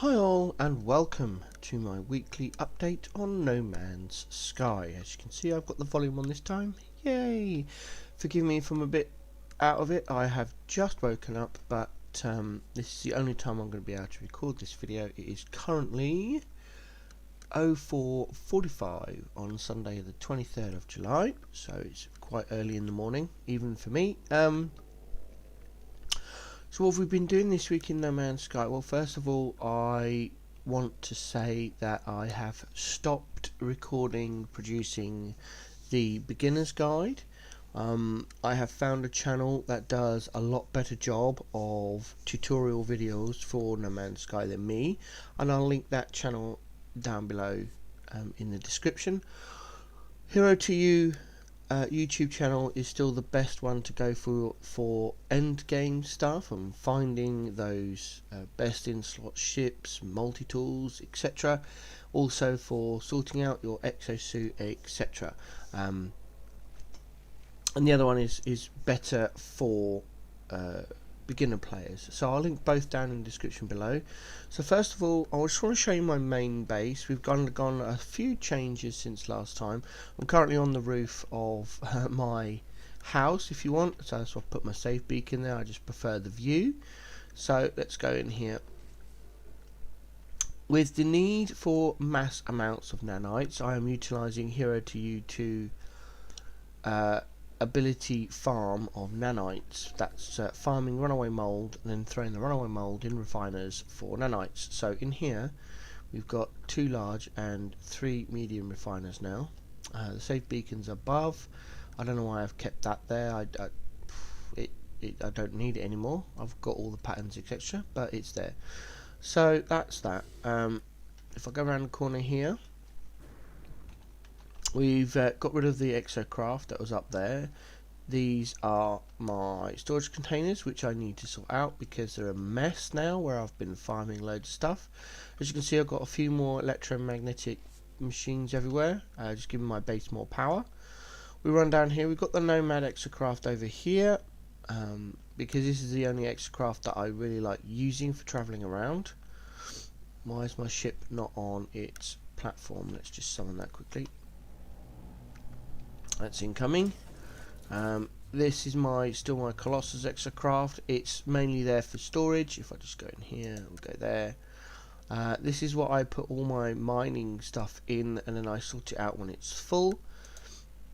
Hi all and welcome to my weekly update on No Man's Sky. As you can see, I've got the volume on this time. Yay! Forgive me if I'm a bit out of it. I have just woken up, but this is the only time I'm going to be able to record this video. It is currently 04:45 on Sunday the 23rd of July, so it's quite early in the morning, even for me. So what have we been doing this week in No Man's Sky? Well, first of all, I want to say that I have stopped producing the beginner's guide. I have found a channel that does a lot better job of tutorial videos for No Man's Sky than me, and I'll link that channel down below in the description. Hero to You YouTube channel is still the best one to go for end game stuff and finding those best in slot ships, multi-tools, etc. Also for sorting out your exosuit, etc. And the other one is better for beginner players, so I'll link both down in the description below. So first of all, I just want to show you my main base. We've gone a few changes since last time. I'm currently on the roof of my house, if you want, so I've put my save beacon there. I just prefer the view. So let's go in here. With the need for mass amounts of nanites, I am utilizing Hero to You to ability farm of nanites. That's farming runaway mold and then throwing the runaway mold in refiners for nanites. So in here we've got 2 large and 3 medium refiners now. The save beacons above, I don't know why I've kept that there. I don't need it anymore. I've got all the patterns etc, but it's there. So that's that. If I go around the corner here, we've got rid of the exocraft that was up there. These are my storage containers, which I need to sort out because they're a mess now where I've been farming loads of stuff. As you can see, I've got a few more electromagnetic machines everywhere, just giving my base more power. We run down here, we've got the Nomad exocraft over here, because this is the only exocraft that I really like using for travelling around. Why is my ship not on its platform? Let's just summon that quickly. That's incoming. This is still my Colossus exocraft. It's mainly there for storage. If I just go in here, we'll go there. This is what I put all my mining stuff in, and then I sort it out when it's full.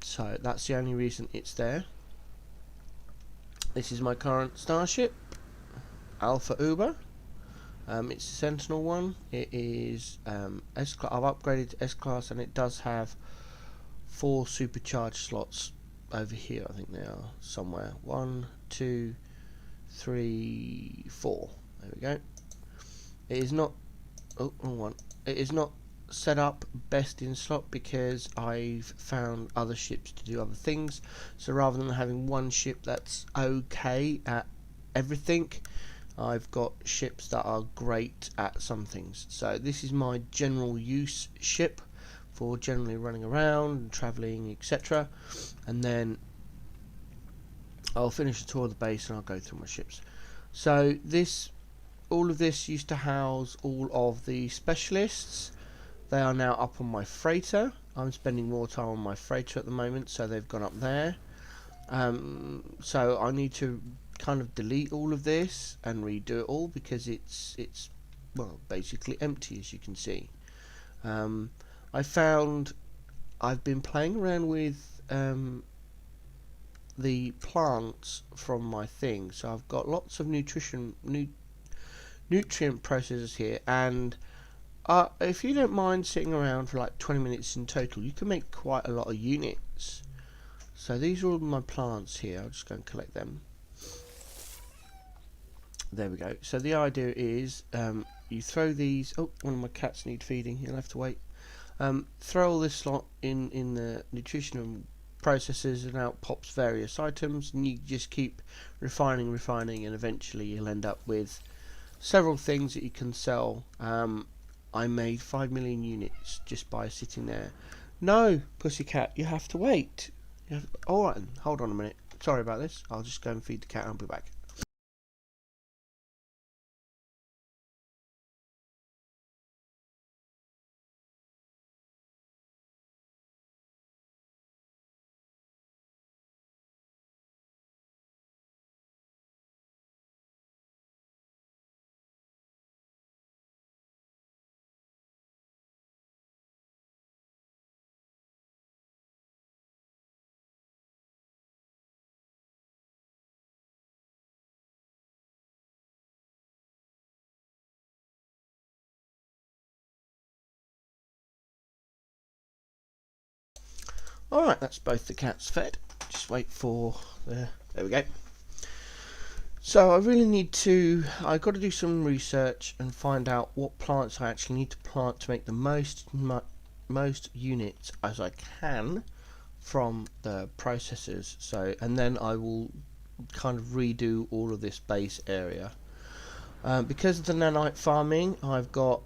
So that's the only reason it's there. This is my current starship, Alpha Uber. It's a Sentinel one. It is S-class. I've upgraded to S-class, and it does have 4 supercharged slots over here. I think they are somewhere. 1, 2, 3, 4. There we go. It is not. Oh, wrong one. It is not set up best in slot because I've found other ships to do other things. So rather than having one ship that's okay at everything, I've got ships that are great at some things. So this is my general use ship for generally running around and travelling, etc. And then I'll finish the tour of the base and I'll go through my ships. So all of this used to house all of the specialists. They are now up on my freighter. I'm spending more time on my freighter at the moment, so they've gone up there. So I need to kind of delete all of this and redo it all because it's well, basically empty, as you can see. I found I've been playing around with the plants from my thing, so I've got lots of nutrient processors here, and if you don't mind sitting around for like 20 minutes in total, you can make quite a lot of units. So these are all my plants here. I'll just go and collect them. There we go. So the idea is you throw these. Oh, one of my cats need feeding. He'll have to wait. Throw all this slot in the nutrition processors, and out pops various items, and you just keep refining, and eventually you'll end up with several things that you can sell. I made 5 million units just by sitting there. No, pussycat, you have to wait. Alright, hold on a minute. Sorry about this. I'll just go and feed the cat and I'll be back. Alright, that's both the cats fed. Just wait for there we go. So I really need to, I've got to do some research and find out what plants I actually need to plant to make the most units as I can from the processors. So, and then I will kind of redo all of this base area. Because of the nanite farming, I've got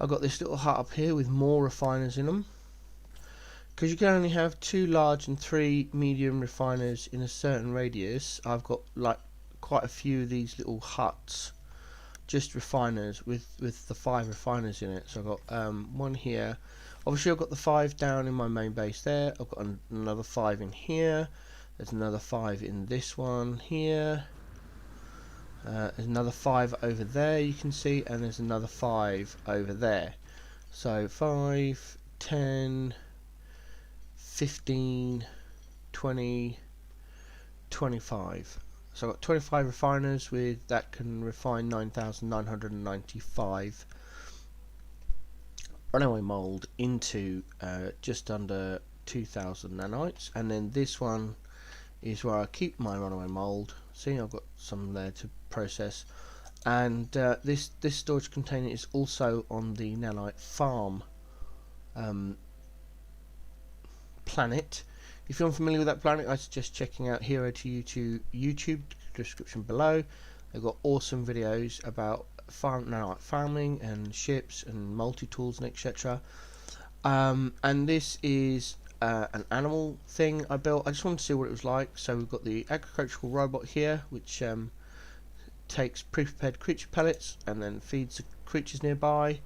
I've got this little hut up here with more refiners in them. Because you can only have 2 large and 3 medium refiners in a certain radius, I've got like quite a few of these little huts, just refiners with the 5 refiners in it. So I've got one here. Obviously I've got the 5 down in my main base there. I've got another 5 in here. There's another 5 in this one here. There's another 5 over there you can see, and there's another 5 over there. So 5, 10, 15, 20, 25. So I've got 25 refiners with that can refine 9,995 runaway mold into just under 2,000 nanites. And then this one is where I keep my runaway mold. See, I've got some there to process. And this storage container is also on the nanite farm planet. If you're unfamiliar with that planet, I suggest checking out Hero to YouTube description below. They've got awesome videos about nanite farming and ships and multi-tools and etc. And this is an animal thing I built. I just wanted to see what it was like. So we've got the agricultural robot here, which takes pre-prepared creature pellets and then feeds the creatures nearby.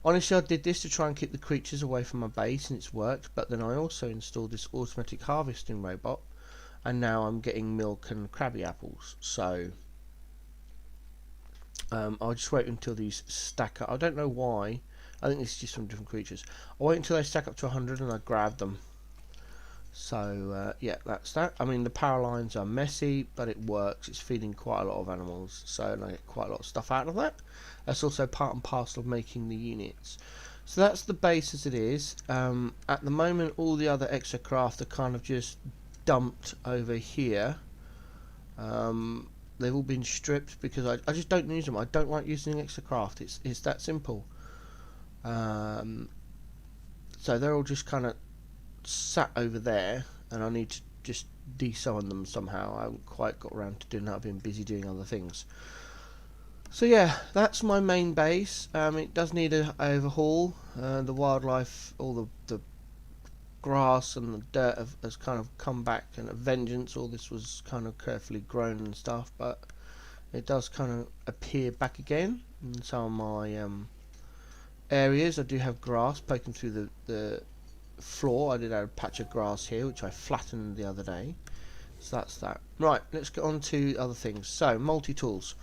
Honestly, I did this to try and keep the creatures away from my base, and it's worked. But then I also installed this automatic harvesting robot, and now I'm getting milk and crabby apples. So I'll just wait until these stack up. I don't know why. I think this is just from different creatures. I'll wait until they stack up to 100 and I grab them. So yeah, that's that. I mean, the power lines are messy, but it works. It's feeding quite a lot of animals, so I get quite a lot of stuff out of that. That's also part and parcel of making the units. So that's the base as it is. At the moment, all the other extra craft are kind of just dumped over here. They've all been stripped because I just don't use them. I don't like using extra craft. It's that simple. So they're all just kind of sat over there, and I need to just de-summon them somehow. I haven't quite got around to doing that. I've been busy doing other things. So yeah, that's my main base. It does need an overhaul. The wildlife, all the grass and the dirt has kind of come back and a vengeance. All this was kind of carefully grown and stuff, but it does kind of appear back again in some of my areas. I do have grass poking through the floor. I did have a patch of grass here which I flattened the other day. So that's that. Right, let's get on to other things. So multi-tools.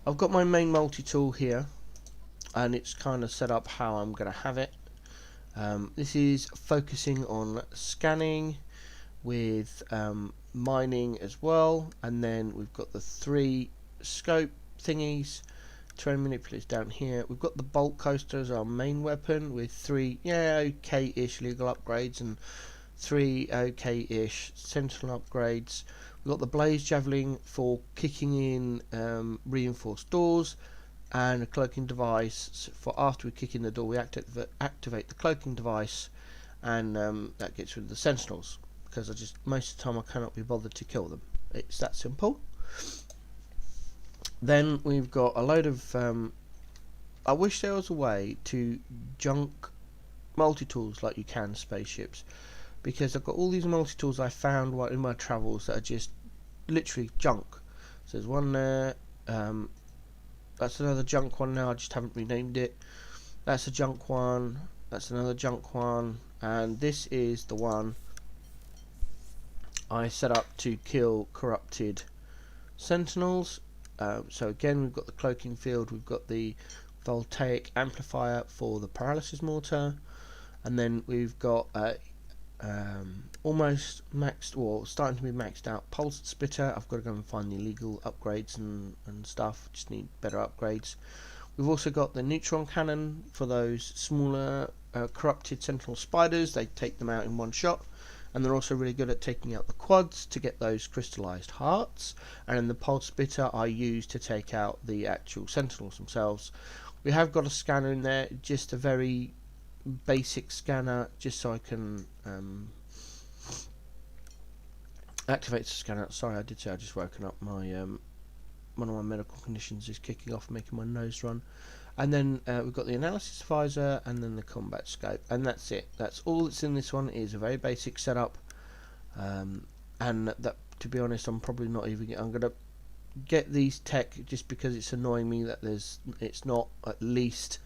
I've got my main multi-tool here, and it's kind of set up how I'm going to have it. This is focusing on scanning with mining as well, and then we've got the 3 scope thingies, terrain manipulators down here. We've got the bolt coaster as our main weapon with 3 okay-ish legal upgrades and 3 okay-ish sentinel upgrades. We've got the blaze javelin for kicking in reinforced doors, and a cloaking device for after we kick in the door we activate the cloaking device, and that gets rid of the sentinels, because most of the time I cannot be bothered to kill them. It's that simple. Then we've got a load of I wish there was a way to junk multi-tools like you can spaceships, because I've got all these multi-tools I found while in my travels that are just literally junk. So there's one there, that's another junk one now, I just haven't renamed it. That's a junk one, that's another junk one, and this is the one I set up to kill corrupted sentinels. So again, we've got the cloaking field, we've got the voltaic amplifier for the paralysis mortar, and then we've got almost maxed, or starting to be maxed out pulse splitter. I've got to go and find the illegal upgrades and stuff, just need better upgrades. We've also got the neutron cannon for those smaller corrupted sentinel spiders. They take them out in one shot. And they're also really good at taking out the quads to get those crystallized hearts. And then the pulse spitter I use to take out the actual sentinels themselves. We have got a scanner in there, just a very basic scanner, just so I can activate the scanner. Sorry, I did say I just woken up. My one of my medical conditions is kicking off, making my nose run. And then we've got the analysis visor and then the combat scope, and that's it. That's all that's in this one. Is a very basic setup, and that, to be honest, I'm probably not even. I'm gonna get these tech just because it's annoying me that it's not at least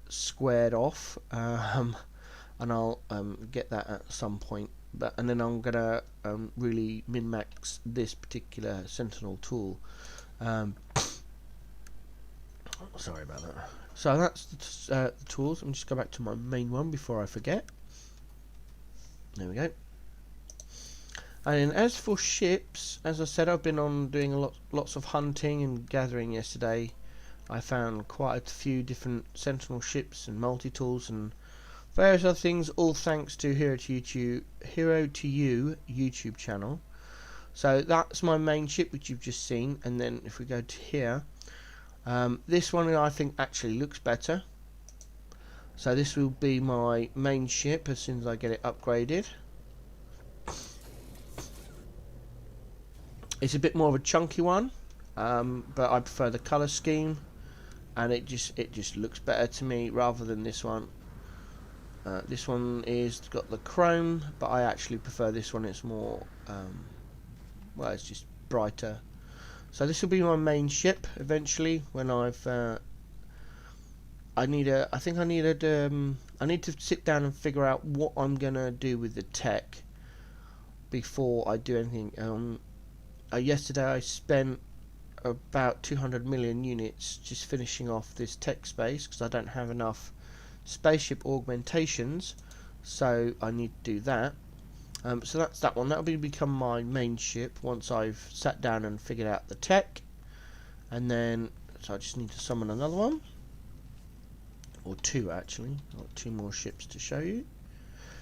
squared off, and I'll get that at some point. And then I'm gonna really min-max this particular Sentinel tool. Sorry about that. So that's the tools. Let me just go back to my main one before I forget. There we go. And as for ships, as I said, I've been on doing lots of hunting and gathering yesterday. I found quite a few different Sentinel ships and multi-tools and various other things, all thanks to Hero to You YouTube channel. So that's my main ship, which you've just seen. And then if we go to here, this one I think actually looks better. So this will be my main ship as soon as I get it upgraded. It's a bit more of a chunky one, but I prefer the colour scheme, and it just looks better to me rather than this one. This one is got the chrome, but I actually prefer this one. It's more, well, it's just brighter. So this will be my main ship eventually when I've. I need to sit down and figure out what I'm gonna do with the tech before I do anything. Yesterday I spent about 200 million units just finishing off this tech space because I don't have enough spaceship augmentations, so I need to do that. So that's that one. That'll become my main ship once I've sat down and figured out the tech. And then, so I just need to summon another one. Or two, actually. I've got two more ships to show you.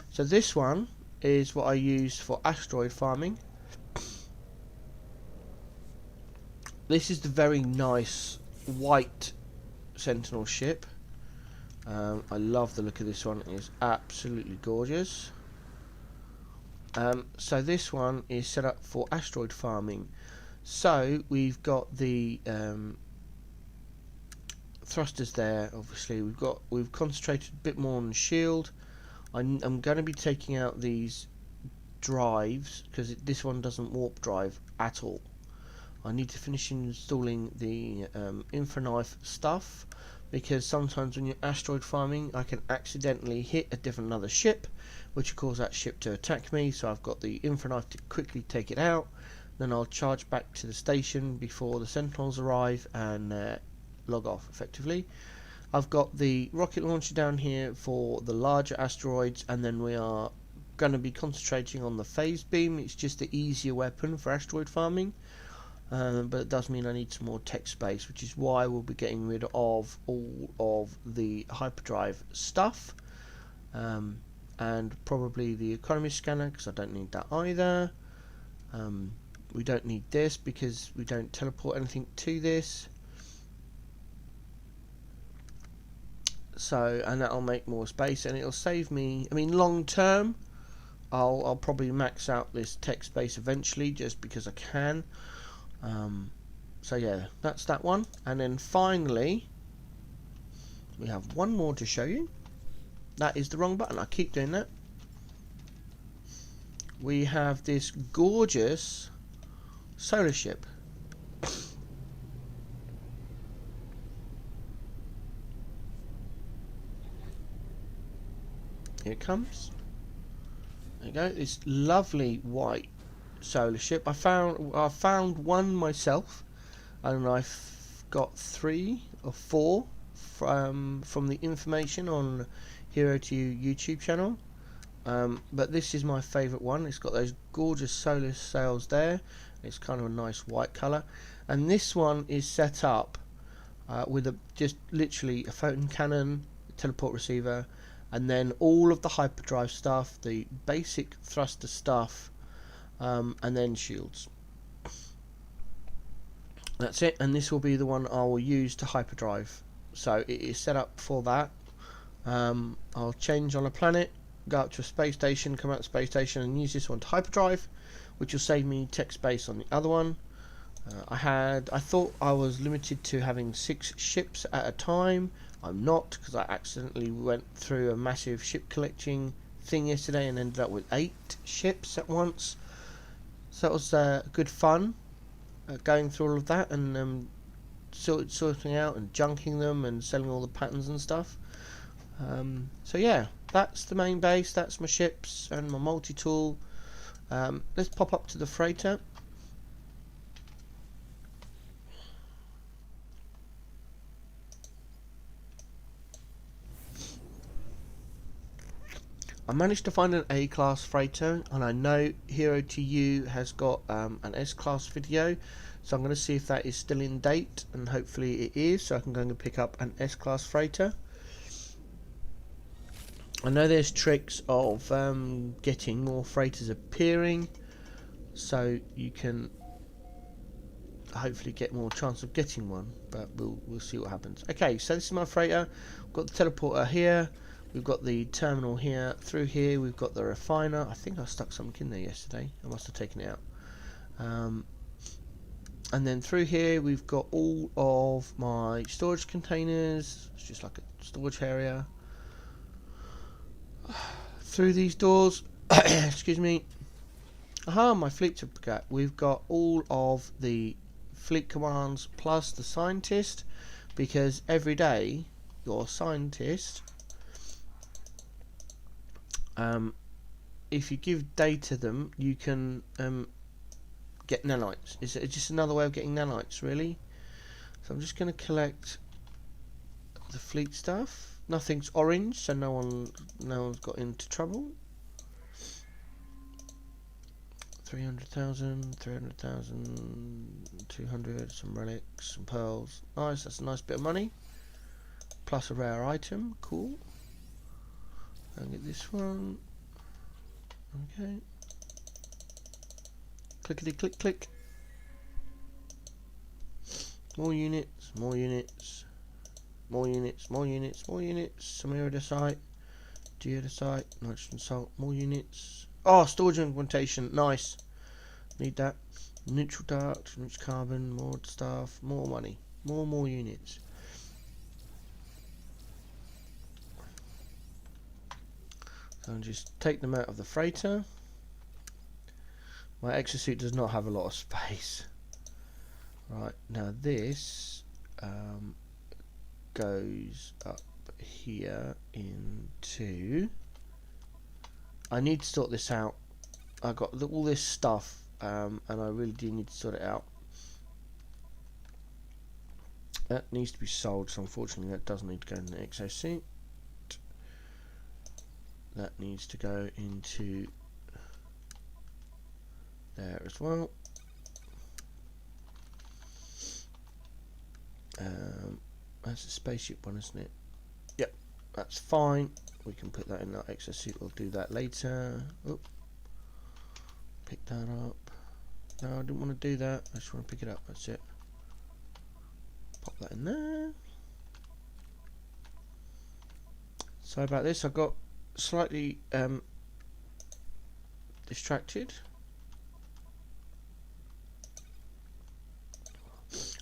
So this one is what I use for asteroid farming. This is the very nice white Sentinel ship. I love the look of this one. It is absolutely gorgeous. So this one is set up for asteroid farming. So we've got the thrusters there. Obviously, we've concentrated a bit more on the shield. I'm going to be taking out these drives because this one doesn't warp drive at all. I need to finish installing the infraknife stuff, because sometimes when you're asteroid farming I can accidentally hit a different another ship, which will cause that ship to attack me. So I've got the infraknife to quickly take it out, then I'll charge back to the station before the Sentinels arrive and log off effectively. I've got the rocket launcher down here for the larger asteroids, and then we are going to be concentrating on the phase beam. It's just the easier weapon for asteroid farming. But it does mean I need some more tech space, which is why we'll be getting rid of all of the hyperdrive stuff, and probably the economy scanner, because I don't need that either. We don't need this because we don't teleport anything to this. So, and that'll make more space, and it'll save me. I mean, long term, I'll probably max out this tech space eventually, just because I can. So yeah, that's that one. And then finally we have one more to show you. That is the wrong button, I keep doing that. We have this gorgeous solar ship. Here it comes. There you go, this lovely white solar ship. I found one myself, and I've got 3 or 4 from the information on Hero to You YouTube channel. But this is my favourite one. It's got those gorgeous solar sails there. It's kind of a nice white colour, and this one is set up with just literally a photon cannon, teleport receiver, and then all of the hyperdrive stuff, the basic thruster stuff, and then shields. That's it, and this will be the one I will use to hyperdrive. So it is set up for that. I'll change on a planet, go up to a space station, come out of the space station, and use this one to hyperdrive, which will save me tech space on the other one. I thought I was limited to having 6 ships at a time. I'm not, because I accidentally went through a massive ship collecting thing yesterday and ended up with 8 ships at once. So that was good fun, going through all of that and sorting out and junking them and selling all the patterns and stuff. So yeah, that's the main base, that's my ships and my multi-tool. Let's pop up to the freighter. I managed to find an A-class freighter, and I know Hero to You has got an S-class video, so I'm going to see if that is still in date, and hopefully it is, so I can go and pick up an S-class freighter. I know there's tricks of getting more freighters appearing, so you can hopefully get more chance of getting one, but we'll see what happens. Okay, so this is my freighter. We've got the teleporter here. We've got the terminal here. Through here we've got the refiner. I think I stuck something in there yesterday. I must have taken it out. And then through here we've got all of my storage containers. It's just like a storage area. Through these doors, excuse me. Aha, my fleet certificate. We've got all of the fleet commands plus the scientist, because every day your scientist, if you give data them, you can get nanites. It's just another way of getting nanites, really. So I'm just going to collect the fleet stuff. Nothing's orange, so no one's got into trouble. 300,000, 300,000, 200, some relics, some pearls. Nice, that's a nice bit of money. Plus a rare item, cool. I'll get this one. Okay. Clickety click click. More units, more units, more units, more units, more units. Some iridesite, geodesite, nitrogen salt, more units. Oh, storage augmentation, nice. Need that. Neutral duct, neutral carbon, more stuff, more money, more units. So I'll just take them out of the freighter. My exosuit does not have a lot of space. Right, now this goes up here into... I need to sort this out. I got all this stuff, and I really do need to sort it out. That needs to be sold, so unfortunately that does need to go in the exosuit. That needs to go into there as well. That's a spaceship one, isn't it? Yep, that's fine. We can put that in our exosuit. We'll do that later. Oop. Pick that up. No, I didn't want to do that. I just want to pick it up. That's it. Pop that in there. Sorry about this. I got slightly distracted.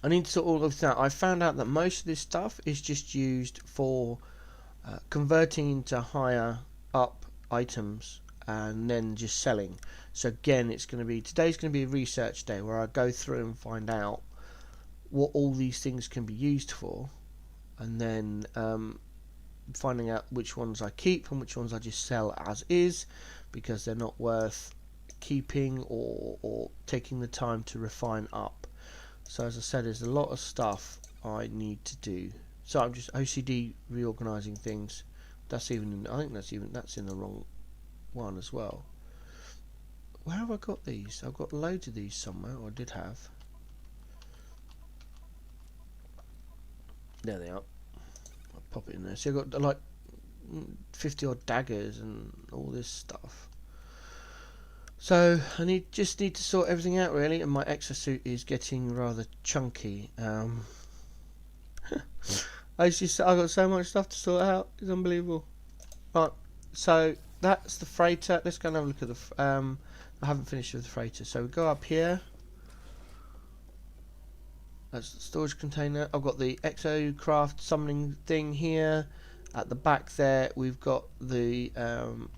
I need to sort all of that. I found out that most of this stuff is just used for converting into higher up items and then just selling. So again, it's going to be, today's going to be a research day where I go through and find out what all these things can be used for, and then finding out which ones I keep and which ones I just sell as is, because they're not worth keeping or taking the time to refine up. So as I said, there's a lot of stuff I need to do. So I'm just OCD reorganizing things. That's even in, I think that's in the wrong one as well. Where have I got these? I've got loads of these somewhere, or I did have. There they are. I'll pop it in there. So I've got like 50 odd daggers and all this stuff. So I just need to sort everything out really, and my exosuit is getting rather chunky. I've got so much stuff to sort out. It's unbelievable. Right, so that's the freighter. Let's go and have a look at the. I haven't finished with the freighter, so we go up here. That's the storage container. I've got the exocraft summoning thing here. At the back there, we've got the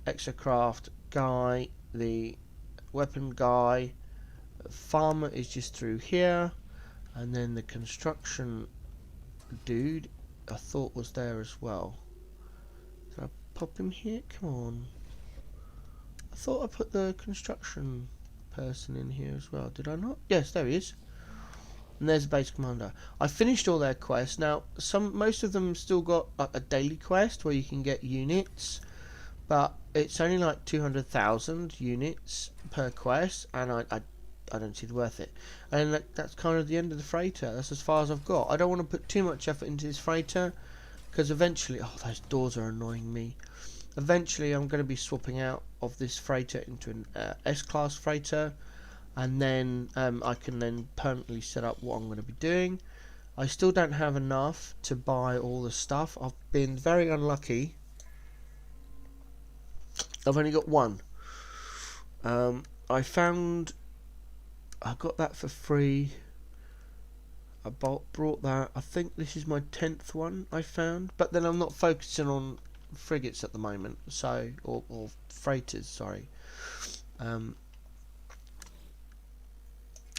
exocraft guy, the weapon guy. Farmer is just through here, and then the construction dude I thought was there as well. Did I pop him here? Come on. I thought I put the construction person in here as well. Did I not? Yes, there he is. And there's the base commander. I finished all their quests. Now, most of them still got a daily quest where you can get units, but it's only like 200,000 units per quest, and I don't see the worth it. And that's kind of the end of the freighter. That's as far as I've got. I don't want to put too much effort into this freighter, because eventually, oh, those doors are annoying me. Eventually, I'm going to be swapping out of this freighter into an S-class freighter, and then I can then permanently set up what I'm going to be doing. I still don't have enough to buy all the stuff. I've been very unlucky. I've only got one. I got that for free. I brought that. I think this is my 10th one I found, but then I'm not focusing on frigates at the moment, so or freighters, sorry.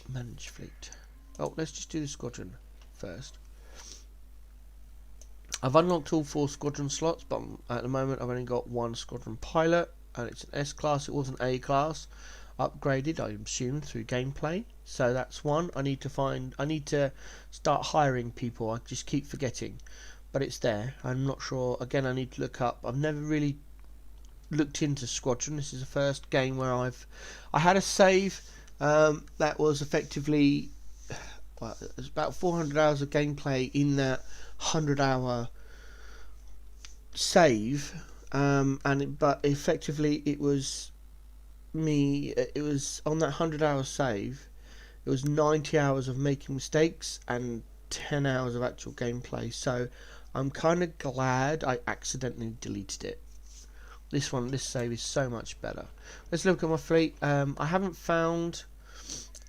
Manage fleet. Oh, let's just do the squadron first. I've unlocked all 4 squadron slots, but at the moment I've only got 1 squadron pilot, and it's an S class. It was an A class, upgraded I assume through gameplay. So that's one. I need to start hiring people. I just keep forgetting, but it's there. I'm not sure. Again, I need to look up. I've never really looked into squadron. This is the first game where I had a save that was effectively, well, it was about 400 hours of gameplay in that 100-hour save, but effectively it was me. It was on that 100-hour save. It was 90 hours of making mistakes and 10 hours of actual gameplay. So I'm kind of glad I accidentally deleted it. This save is so much better. Let's look at my fleet. I haven't found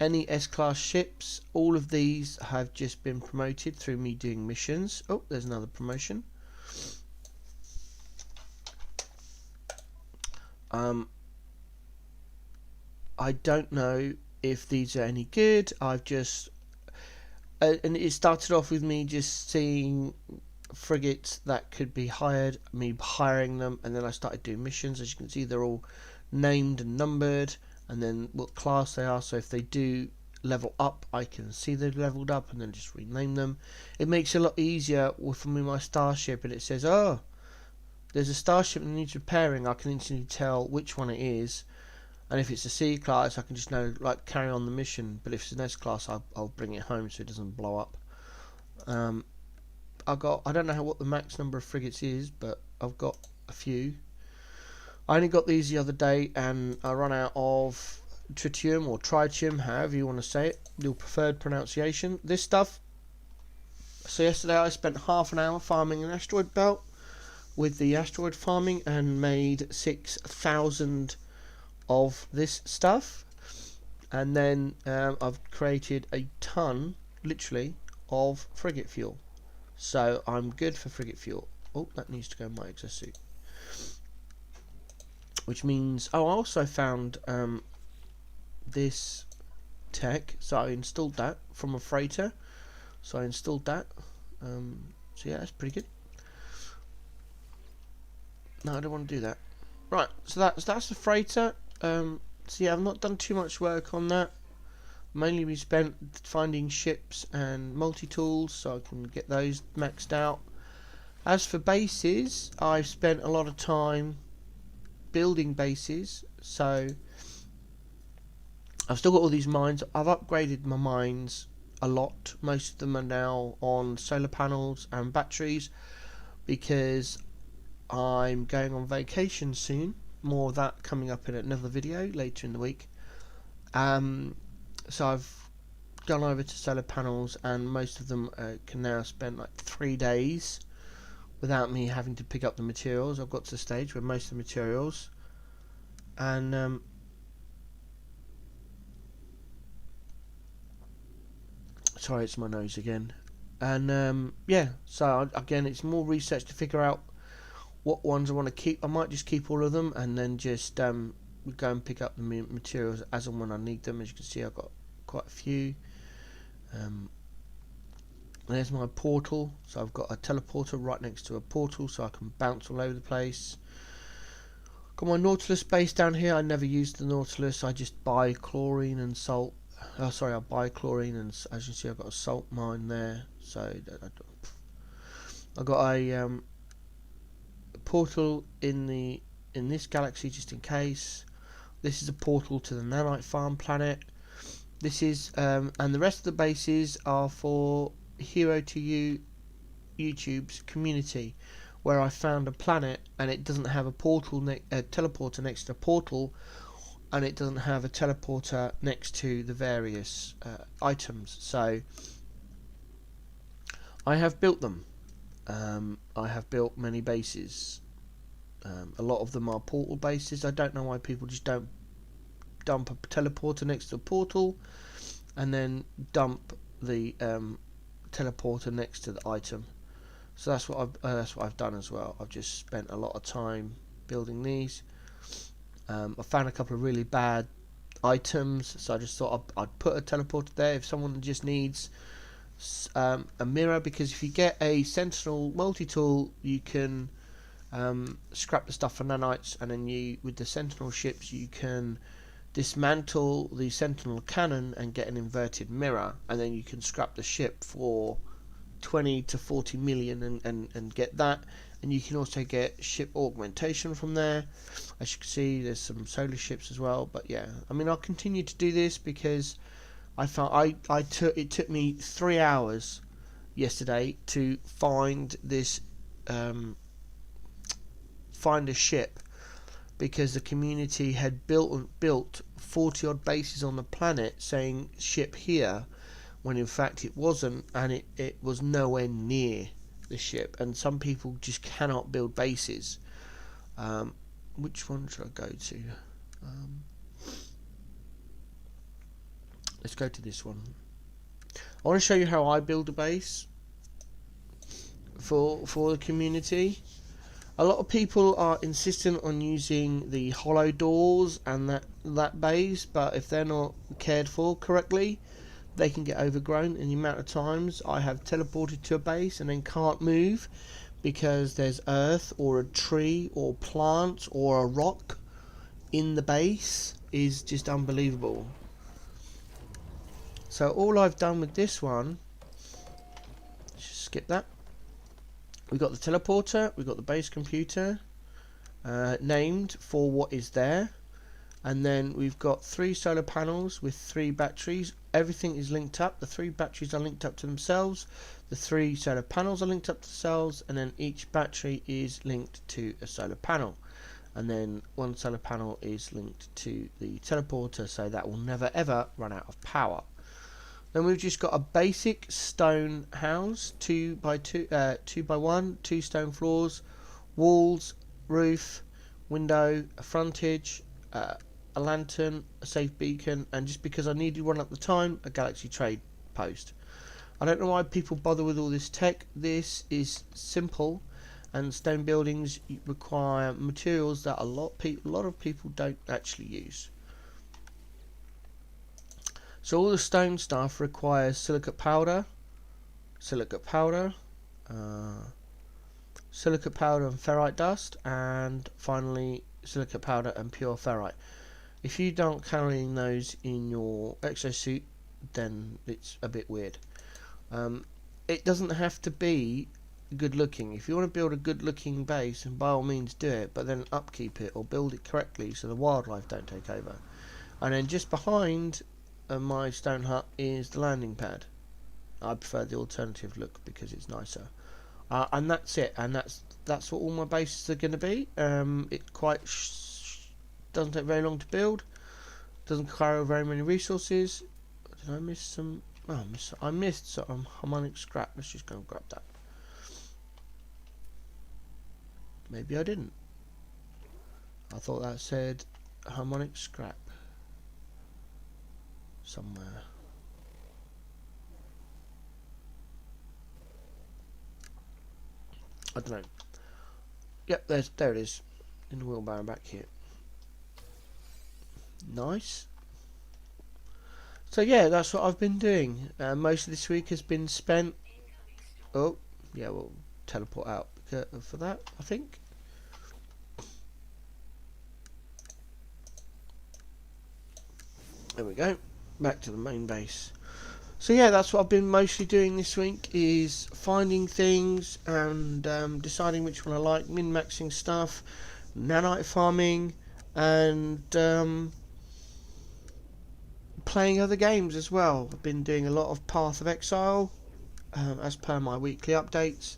any S-class ships. All of these have just been promoted through me doing missions. Oh, there's another promotion. I don't know if these are any good. I've just and it started off with me just seeing frigates that could be hired, me hiring them, and then I started doing missions. As you can see, they're all named and numbered, and then what class they are. So if they do level up, I can see they've leveled up, and then just rename them. It makes it a lot easier for me, my starship, and it says, oh, there's a starship that needs repairing. I can instantly tell which one it is, and if it's a C class, I can just know, like, carry on the mission. But if it's an S class, I'll bring it home so it doesn't blow up. I don't know what the max number of frigates is, but I've got a few. I only got these the other day, and I run out of tritium or tritium, however you want to say it, your preferred pronunciation. This stuff. So yesterday I spent half an hour farming an asteroid belt with the asteroid farming and made 6,000 of this stuff, and then I've created a ton, literally, of frigate fuel. So I'm good for frigate fuel. Oh, that needs to go in my exosuit. Which means, oh, I also found this tech, so I installed that from a freighter. So I installed that. So yeah, that's pretty good. No, I don't want to do that. Right, so that's the freighter. So yeah, I've not done too much work on that. Mainly we spent finding ships and multi-tools, so I can get those maxed out. As for bases, I've spent a lot of time building bases, so I've still got all these mines. I've upgraded my mines a lot. Most of them are now on solar panels and batteries because I'm going on vacation soon. More of that coming up in another video later in the week. So I've gone over to solar panels, and most of them can now spend like 3 days without me having to pick up the materials. I've got to the stage where most of the materials, and sorry, it's my nose again. And yeah, so again, it's more research to figure out what ones I want to keep. I might just keep all of them and then just go and pick up the materials as and when I need them. As you can see, I've got quite a few. There's my portal, so I've got a teleporter right next to a portal so I can bounce all over the place. Got my Nautilus base down here. I never use the Nautilus, I just buy chlorine and salt. I buy chlorine, and as you can see I've got a salt mine there. So I've got a portal in this galaxy just in case. This is a portal to the nanite farm planet. This is and the rest of the bases are for Hero to You YouTube's community, where I found a planet and it doesn't have a portal teleporter next to a portal, and it doesn't have a teleporter next to the various items. So I have built them. I have built many bases. A lot of them are portal bases. I don't know why people just don't dump a teleporter next to a portal and then dump the teleporter next to the item. So that's what I've done as well. I've just spent a lot of time building these. I found a couple of really bad items, so I just thought I'd put a teleporter there if someone just needs a mirror, because if you get a Sentinel multi-tool you can scrap the stuff for nanites, and then with the Sentinel ships you can dismantle the Sentinel cannon and get an inverted mirror, and then you can scrap the ship for 20 to 40 million and get that. And you can also get ship augmentation from there. As you can see, there's some solar ships as well. But yeah, I mean, I'll continue to do this because I found it took me 3 hours yesterday to find this find a ship, because the community had built 40 odd bases on the planet saying ship here, when in fact it wasn't, and it was nowhere near the ship. And some people just cannot build bases. Which one should I go to? Let's go to this one. I want to show you how I build a base for the community. A lot of people are insistent on using the hollow doors and that base, but if they're not cared for correctly, they can get overgrown. In the amount of times I have teleported to a base and then can't move because there's earth or a tree or plants or a rock in the base is just unbelievable. So all I've done with this one, just skip that. We've got the teleporter, we've got the base computer named for what is there, and then we've got 3 solar panels with 3 batteries. Everything is linked up. The 3 batteries are linked up to themselves, the 3 solar panels are linked up to themselves, and then each battery is linked to a solar panel, and then one solar panel is linked to the teleporter, so that will never ever run out of power. Then we've just got a basic stone house, 2 by 1, 2 stone floors, walls, roof, window, a frontage, a lantern, a safe beacon, and just because I needed one at the time, a galaxy trade post. I don't know why people bother with all this tech. This is simple, and stone buildings require materials that a lot of people don't actually use. So all the stone stuff requires silicate powder, and ferrite dust, and finally silicate powder and pure ferrite. If you don't carrying those in your exosuit, then it's a bit weird. It doesn't have to be good looking. If you want to build a good looking base, then by all means do it, but then upkeep it or build it correctly so the wildlife don't take over. And then just behind my stone hut is the landing pad. I prefer the alternative look because it's nicer. And that's it. And that's what all my bases are going to be. It doesn't take very long to build. Doesn't require very many resources. Did I miss some? Oh, I missed some harmonic scrap. Let's just go and grab that. Maybe I didn't. I thought that said harmonic scrap somewhere. I don't know. Yep, there it is. In the wheelbarrow back here. Nice. So yeah, that's what I've been doing. Most of this week has been spent. Oh, yeah, we'll teleport out for that, I think. There we go. Back to the main base. So yeah, that's what I've been mostly doing this week, is finding things and deciding which one I like, min-maxing stuff, nanite farming, and playing other games as well. I've been doing a lot of Path of Exile, as per my weekly updates.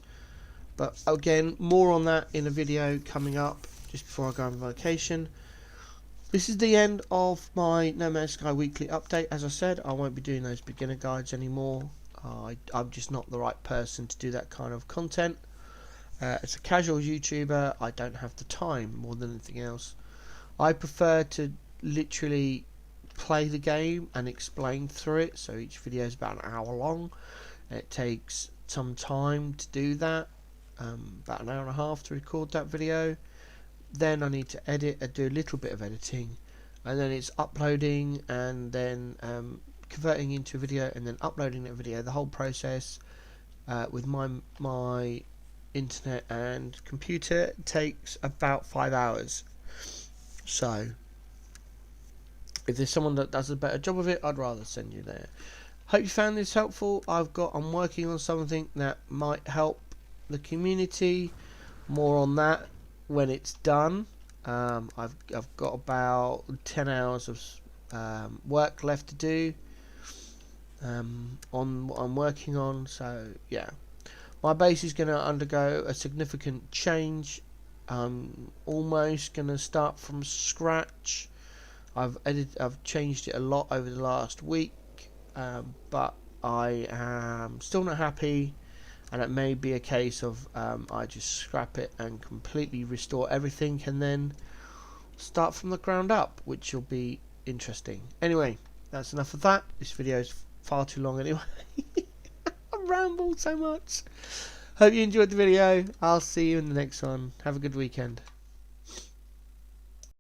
But again, more on that in a video coming up just before I go on vacation. This is the end of my NoMan'sSky weekly update. As I said, I won't be doing those beginner guides anymore. I'm just not the right person to do that kind of content. As a casual YouTuber, I don't have the time more than anything else. I prefer to literally play the game and explain through it. So each video is about an hour long. It takes some time to do that. About an hour and a half to record that video. Then I need to edit and do a little bit of editing, and then it's uploading, and then converting into a video, and then uploading that video. The whole process with my internet and computer takes about 5 hours. So if there's someone that does a better job of it, I'd rather send you there. Hope you found this helpful. I'm working on something that might help the community. More on that when it's done. I've got about 10 hours of work left to do on what I'm working on. So yeah, my base is going to undergo a significant change. I'm almost going to start from scratch. I've changed it a lot over the last week, but I am still not happy. And it may be a case of I just scrap it and completely restore everything and then start from the ground up, which will be interesting. Anyway, that's enough of that. This video is far too long anyway. I rambled so much. Hope you enjoyed the video. I'll see you in the next one. Have a good weekend.